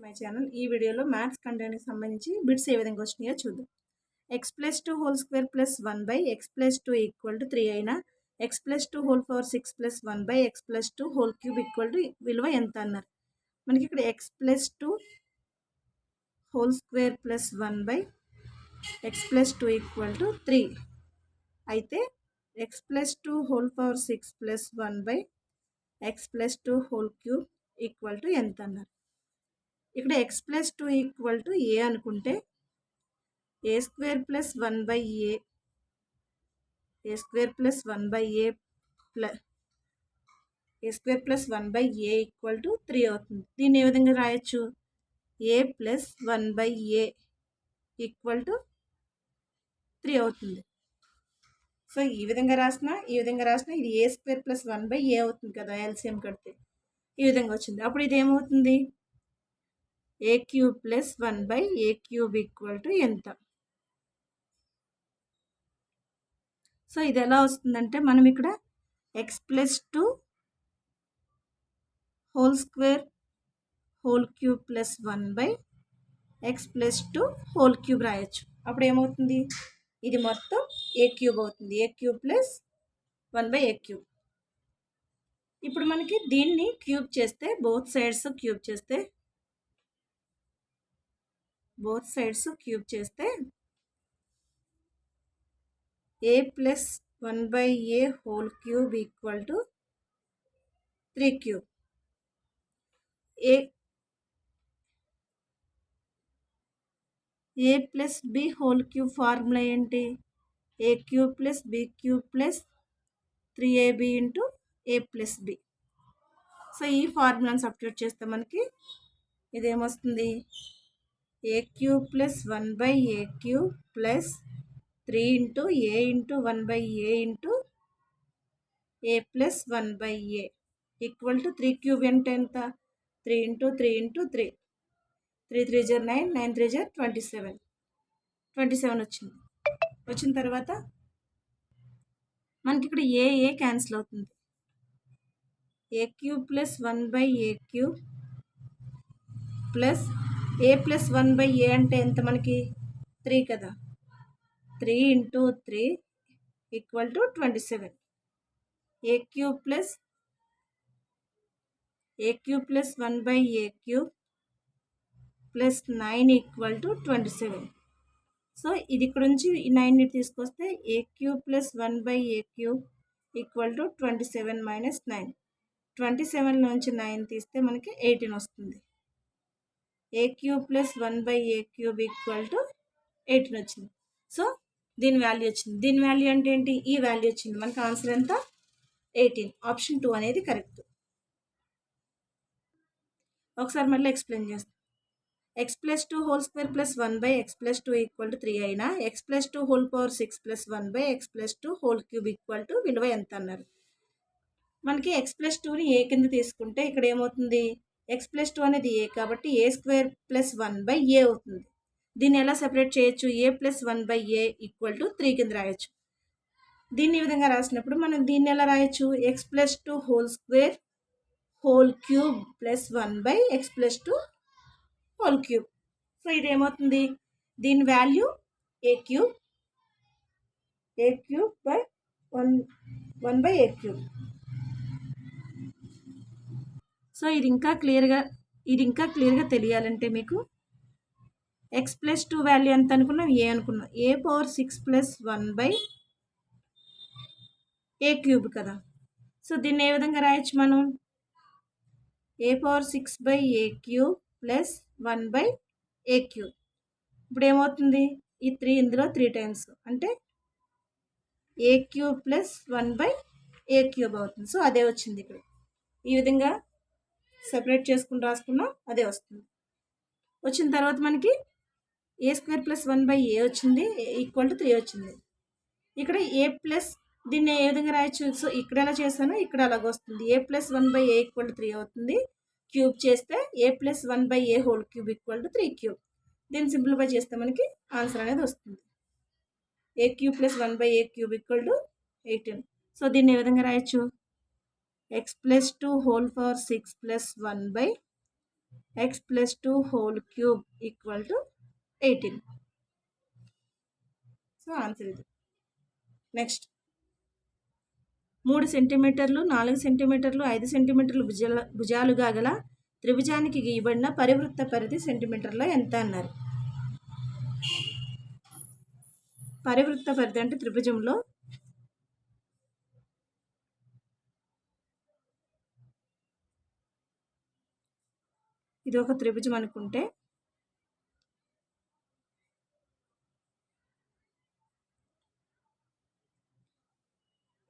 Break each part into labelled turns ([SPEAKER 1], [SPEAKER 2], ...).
[SPEAKER 1] My channel. ఈ వీడియోలో maths కంటెంట్కి సంబంధించి బిట్స్ ఏ విధంగా వచ్చినాయో చూద్దాం. x+2 whole square plus 1/x+2 equal to 3 అయినా x+2 whole power 6 plus 1/x+2 whole cube equal to విలువ ఎంత అన్నారు. మనకి ఇక్కడ x+2 whole square plus 1/x+2 equal to 3 అయితే x+2 whole power 6 plus 1/x+2 whole cube equal to ఎంత అన్నారు. ఇక్కడ x+2 ఈక్వల్ టు ఏ అనుకుంటే a square plus 1/a a square plus 1/a equal to 3 అవుతుంది. దీన్ని ఏ విధంగా రాయొచ్చు, a plus 1/a equal to 3 అవుతుంది. సో ఈ విధంగా రాసినా ఇది a స్క్వేర్ ప్లస్ 1/a అవుతుంది కదా, ఎల్సిఎం కడితే ఈ విధంగా వచ్చింది. అప్పుడు ఇది ఏమవుతుంది, a cube plus 1/a cube equal to ఎంత. సో ఇది ఎలా వస్తుందంటే మనం ఇక్కడ x+2 whole square whole cube plus 1/x+2 whole cube రాయొచ్చు. అప్పుడు ఏమవుతుంది, ఇది మొత్తం a క్యూబ్ అవుతుంది. a cube plus 1/a cube. ఇప్పుడు మనకి దీన్ని క్యూబ్ చేస్తే బోత్ సైడ్స్ క్యూబ్ చేస్తే a plus 1/a whole cube equal to 3 cube. a plus b whole cube formula ఏంటి, a cube plus b cube plus 3ab into a plus b. So ఈ ఫార్ములాని substitute చేస్తే మనకి ఇదేమొస్తుంది, a cube plus 1/a cube plus 3 into a into 1/a into a plus 1/a equal to 3 cube అంటే ఎంత, 3 into 3 into 3, 3 3 జర్ 9, 9 3 జర్ 27 వచ్చింది. వచ్చిన తర్వాత మనకి ఇక్కడ ఏ క్యాన్సిల్ అవుతుంది. a cube plus 1/a cube plus a plus 1/a అంటే ఎంత మనకి 3 కదా, 3 into 3 equal to 27. a cube plus 1/a cube plus 9 equal to 27. So ఇది ఇక్కడ నుంచి ఈ 9ని తీసుకొస్తే a cube plus 1/a cube equal to 27 minus 9. 27 నుంచి 9 తీస్తే మనకి 18 వస్తుంది. a cube plus 1/a cube equal to 18 వచ్చింది. సో దీని వాల్యూ వచ్చింది. దీని వాల్యూ అంటే ఏంటి, ఈ వాల్యూ వచ్చింది. మనకి ఆన్సర్ ఎంత, 18. ఆప్షన్ 2 అనేది కరెక్ట్. ఒకసారి మళ్ళీ ఎక్స్ప్లెయిన్ చేస్తాం. x+2 whole square plus 1/x+2 equal to 3 అయినా x+2 whole power 6 plus 1/x+2 whole cube equal to విలువ ఎంత అన్నారు. మనకి x+2ని ఏ కింద తీసుకుంటే ఇక్కడ ఏమవుతుంది, x+2 అనేది a కాబట్టి a స్క్వేర్ ప్లస్ 1/a అవుతుంది. దీన్ని ఎలా సెపరేట్ చేయొచ్చు, a plus 1/a equal to 3 కింద రాయొచ్చు. దీన్ని ఈ విధంగా రాసినప్పుడు మనం దీన్ని ఎలా రాయొచ్చు, x+2 whole square whole cube plus 1/x+2 whole cube. So ఇది ఏమవుతుంది, దీని value a cube by 1/a cube. So ఇది ఇంకా క్లియర్గా తెలియాలంటే మీకు x+2 వాల్యూ ఎంత అనుకున్నాం, a అనుకున్నాం. a power 6 plus 1/a cube కదా. సో దీన్ని ఏ విధంగా రాయొచ్చు మనం, a power 6/a cube plus 1/a cube. ఇప్పుడు ఏమవుతుంది, ఈ 3 ఇందులో 3 టైమ్స్ అంటే a cube plus 1/a cube అవుతుంది. సో అదే వచ్చింది. ఇక్కడ ఈ విధంగా సెపరేట్ చేసుకుని రాసుకున్నాం, అదే వస్తుంది. వచ్చిన తర్వాత మనకి a స్క్వేర్ ప్లస్ 1/a వచ్చింది, ఈక్వల్ టు 3 వచ్చింది. ఇక్కడ a ప్లస్ దీన్ని ఏ విధంగా రాయొచ్చు, సో ఇక్కడ ఎలా చేశానో ఇక్కడ అలాగ వస్తుంది. a plus 1/a equal to 3 అవుతుంది. క్యూబ్ చేస్తే a plus 1/a whole cube equal to 3 cube. దీన్ని సింప్లిఫై చేస్తే మనకి ఆన్సర్ అనేది వస్తుంది. a cube plus 1/a cube equal to 18. So దీన్ని ఏ విధంగా రాయొచ్చు, x+2 whole power 6 plus 1/a X plus 2 whole cube equal to 18. So answer ఇది. Next 3 సెంటీమీటర్లు 4 సెంటీమీటర్లు 5 సెంటీమీటర్లు భుజాలుగా గల త్రిభుజానికి గీయబడిన పరివృత్త పరిధి సెంటీమీటర్లో ఎంత అన్నారు. పరివృత్త పరిధి అంటే త్రిభుజంలో ఇది ఒక త్రిభుజం అనుకుంటే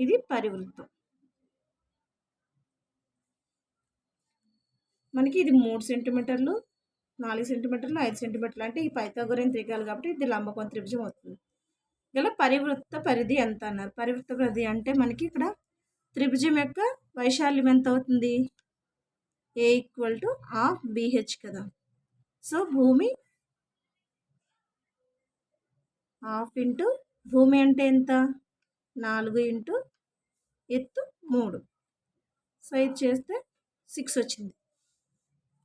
[SPEAKER 1] ఇది పరివృత్తం. మనకి ఇది 3 సెంటీమీటర్లు 4 సెంటీమీటర్లు 5 సెంటీమీటర్లు అంటే ఈ పైథాగోరియన్ త్రికాలు కాబట్టి ఇది లంబకోణ త్రిభుజం అవుతుంది. ఇలా పరివృత్త పరిధి ఎంత అన్నారు. పరివృత్త పరిధి అంటే మనకి ఇక్కడ త్రిభుజం యొక్క వైశాల్యం ఎంత అవుతుంది, ఏ ఈక్వల్ టు హాఫ్ BH కదా. సో భూమి హాఫ్ ఇంటూ భూమి అంటే ఎంత 4 ఇంటూ ఎత్తు 3. సో ఇది చేస్తే 6 వచ్చింది.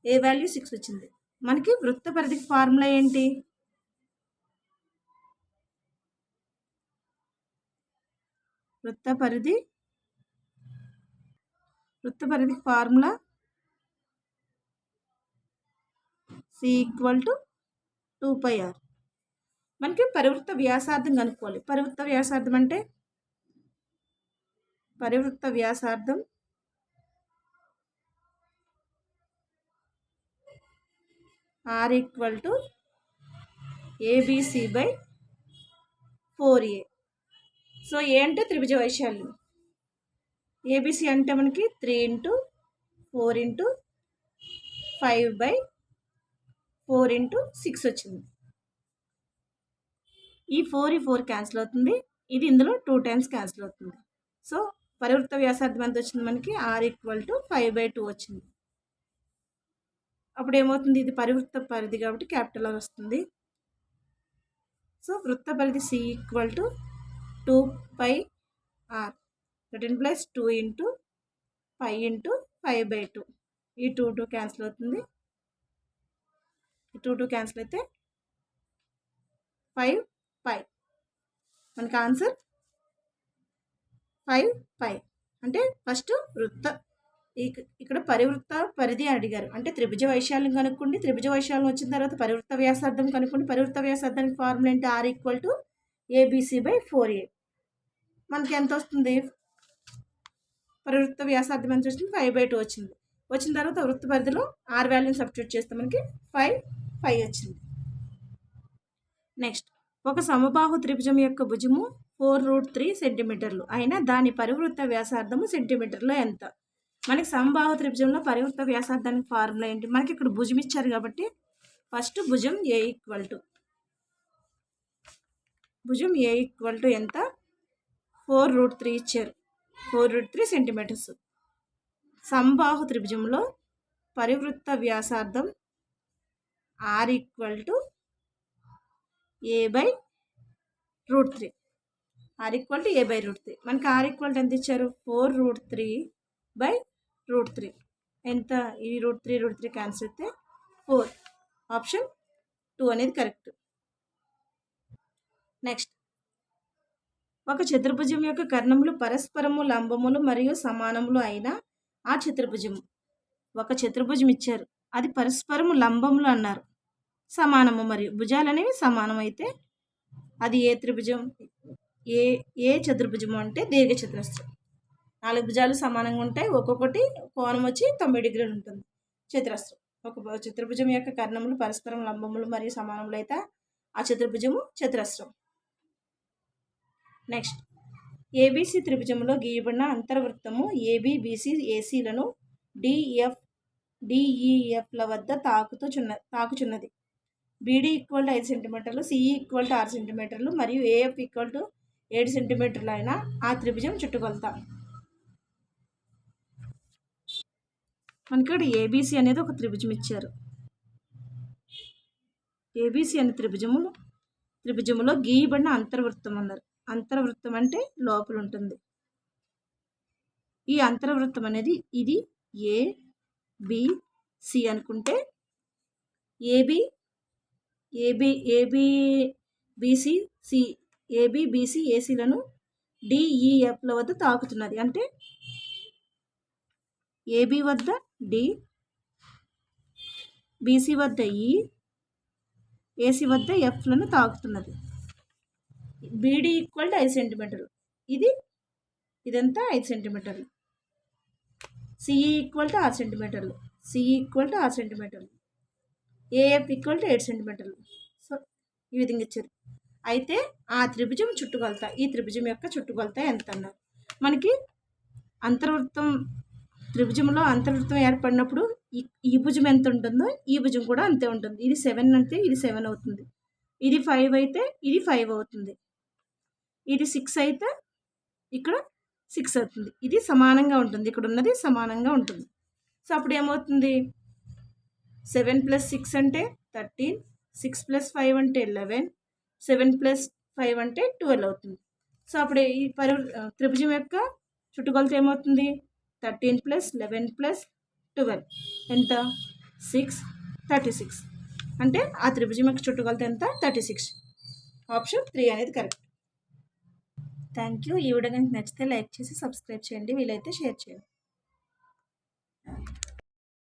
[SPEAKER 1] ఏ వాల్యూ 6 వచ్చింది. మనకి వృత్త పరిధికి ఫార్ములా ఏంటి, వృత్త పరిధికి formula C equal to 2πr. మనకి పరివృత్త వ్యాసార్థం కనుక్కోవాలి. పరివృత్త వ్యాసార్థం అంటే R equal to ABC by 4A. So A అంటే త్రిభుజ వైశాల్యం, ABC అంటే మనకి 3 ఇంటూ 4 ఇంటూ 5 బై 4 ఇంటూ 6 వచ్చింది. ఈ 4 క్యాన్సిల్ అవుతుంది, ఇది ఇందులో 2 టైమ్స్ క్యాన్సిల్ అవుతుంది. సో పరివృత్త వ్యాసార్థం ఎంత వచ్చింది మనకి R ఈక్వల్ టు 5/2 వచ్చింది. అప్పుడు ఏమవుతుంది, ఇది పరివృత్త పరిధి కాబట్టి క్యాపిటల్ R వస్తుంది. సో వృత్త పరిధి C equal to 2πr. That implies 2 into 5 into 5/2. ఈ 2 క్యాన్సిల్ అవుతుంది, 2 క్యాన్సిల్ అయితే 5π. మనకి ఆన్సర్ 5π. అంటే ఫస్ట్ వృత్త ఇక్కడ పరివృత్త పరిధి అడిగారు అంటే త్రిభుజ వైశాల్యం కనుక్కోండి. త్రిభుజ వైశాల్యం వచ్చిన తర్వాత పరివృత్త వ్యాసార్థం కనుక్కోండి. పరివృత్త వ్యాసార్థానికి ఫార్ములా ఏంటి, R equal to ABC by 4A. మనకి ఎంత వస్తుంది, పరివృత్త వ్యాసార్థం ఎంత వచ్చింది 5/2 వచ్చింది. వచ్చిన తర్వాత వృత్త పరిధిలో R వాల్యూని సబ్స్టిట్యూట్ చేస్తే మనకి 5 వచ్చింది. నెక్స్ట్ ఒక సమబాహు త్రిభుజం యొక్క భుజము 4√3 సెంటీమీటర్లు అయినా దాని పరివృత్త వ్యాసార్థము సెంటీమీటర్లో ఎంత. మనకి సమబాహు త్రిభుజంలో పరివృత్త వ్యాసార్థానికి ఫార్ములా ఏంటి, మనకి ఇక్కడ భుజం ఇచ్చారు కాబట్టి ఫస్ట్ భుజం ఏ ఈక్వల్ టు ఎంత 4√3 ఇచ్చారు, 4√3 సెంటీమీటర్స్. సమబాహు త్రిభుజంలో పరివృత్త వ్యాసార్థం R equal to A/√3. R equal to A/√3. మనకి R ఈక్వల్ టు ఎంత ఇచ్చారు 4√3/√3. ఎంత, ఈ √3 క్యాన్సిల్ అయితే 4. ఆప్షన్ 2 అనేది కరెక్ట్. నెక్స్ట్ ఒక చతుర్భుజం యొక్క కర్ణములు పరస్పరము లంబములు మరియు సమానములు అయిన ఆ చతుర్భుజము. ఒక చతుర్భుజం ఇచ్చారు, అది పరస్పరము లంబములు అన్నారు, సమానము మరియు భుజాలు అనేవి సమానం అయితే అది ఏ త్రిభుజం, ఏ చతుర్భుజము అంటే దీర్ఘచతురస్రం. 4 భుజాలు సమానంగా ఉంటాయి, ఒక్కొక్కటి కోణం వచ్చి 90 డిగ్రీలు ఉంటుంది. చతురస్రం. ఒక చతుర్భుజం యొక్క కర్ణములు పరస్పరం లంబములు మరియు సమానములు అయితే ఆ చతుర్భుజము చతురస్రం. నెక్స్ట్ ABC త్రిభుజంలో గీయబడిన అంతర్వృత్తము ABBC ACలను DEFల వద్ద తాకుచున్నది. BD ఈక్వల్ టు 5 సెంటీమీటర్లు, CE ఈక్వల్ టు 6 సెంటీమీటర్లు మరియు AF ఈక్వల్ టు 7 సెంటీమీటర్లు అయిన ఆ త్రిభుజం చుట్టుకొలత. మనకి ఇక్కడ ABC అనేది ఒక త్రిభుజం ఇచ్చారు. ABC అనే త్రిభుజములో గీయబడిన అంతర్వృత్తం అన్నారు. అంతర్వృత్తం అంటే లోపల ఉంటుంది. ఈ అంతర్వృత్తం అనేది ఇది ABC అనుకుంటే AB AB AB BC C AB BC ఏసీలను డిఈఎఫ్ల వద్ద తాకుతున్నది. అంటే ఏబి వద్ద డి, బీసీ వద్ద ఈ, ఏసీ వద్ద ఎఫ్లను తాకుతున్నది. బీడీ ఈక్వల్ టు 5 సెంటీమీటర్లు. ఇదంతా 5 సెంటీమీటర్లు. సిఈ ఈక్వల్ టు 6 సెంటీమీటర్లు. సిఈ ఈక్వల్ టు 6 సెంటీమీటర్లు. ఏఎఫ్ ఈక్వల్ టు 7 సెంటీమీటర్లు. సో ఈ విధంగా ఇచ్చారు. అయితే ఆ త్రిభుజం చుట్టుకొలత, ఈ త్రిభుజం యొక్క చుట్టుకొలత ఎంత అన్నారు. మనకి అంతర్వృత్తం, త్రిభుజంలో అంతర్వృత్తం ఏర్పడినప్పుడు ఈ భుజం ఎంత ఉంటుందో ఈ భుజం కూడా అంతే ఉంటుంది. ఇది 7 అంటే ఇది 7 అవుతుంది. ఇది 5 అయితే ఇది 5 అవుతుంది. ఇది 6 అయితే ఇక్కడ 6 అవుతుంది. ఇది సమానంగా ఉంటుంది. ఇక్కడ ఉన్నది సమానంగా ఉంటుంది. సో అప్పుడు ఏమవుతుంది, 7 + 6 అంటే 13, 6 + 5 అంటే 11, 7 + 5 అంటే 12 అవుతుంది. సో అప్పుడు ఈ త్రిభుజం యొక్క చుట్టుకొలత ఏమవుతుంది, 13 + 11 + 12 ఎంత, 6, 36. అంటే ఆ త్రిభుజం యొక్క చుట్టుకొలత ఎంత, 36. ఆప్షన్ 3 అనేది కరెక్ట్. Thank you. ఈ వీడియో కనుక నచ్చితే లైక్ చేసి సబ్స్క్రైబ్ చేయండి, వీలైతే షేర్ చేయండి.